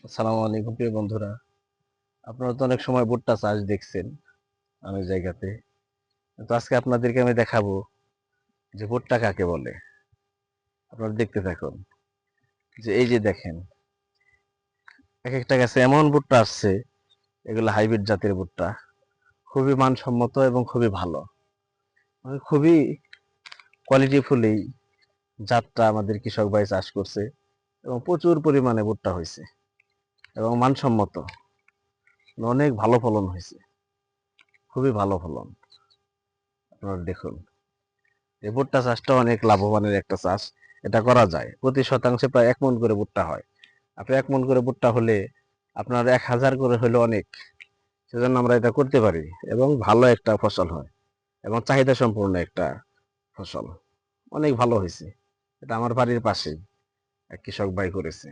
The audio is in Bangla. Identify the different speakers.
Speaker 1: আসসালামু আলাইকুম প্রিয় বন্ধুরা। আপনারা তো অনেক সময় ভুট্টা চাষ দেখছেন অনেক জায়গাতে। তো আজকে আপনাদেরকে আমি দেখাবো যে ভুট্টা কাকে বলে। আপনারা দেখতে থাকুন। যে এই যে দেখেন, এক একটা গাছে এমন ভুট্টা আসছে, এগুলো হাইব্রিড জাতের ভুট্টা। খুবই মানসম্মত এবং খুবই ভালো। মানে খুবই কোয়ালিটিফুল এই জাতটা আমাদের কৃষক ভাই চাষ করছে এবং প্রচুর পরিমাণে ভুট্টা হয়েছে এবং মানসম্মত। অনেক ভালো ফলন হয়েছে, খুবই ভালো ফলন। আপনারা দেখুন, এই ভুট্টা চাষটা অনেক লাভবানের একটা চাষ। এটা করা যায়, প্রতি শতাংশে প্রায় 1 মণ করে ভুট্টা হয়। আপনি 1 মণ করে ভুট্টা হলে আপনার 1000 করে হলে অনেক। সেজন্য আমরা এটা করতে পারি এবং ভালো একটা ফসল হয় এবং চাহিদা সম্পূর্ণ একটা ফসল। অনেক ভালো হয়েছে। এটা আমার বাড়ির পাশেই এক কৃষক ভাই করেছে।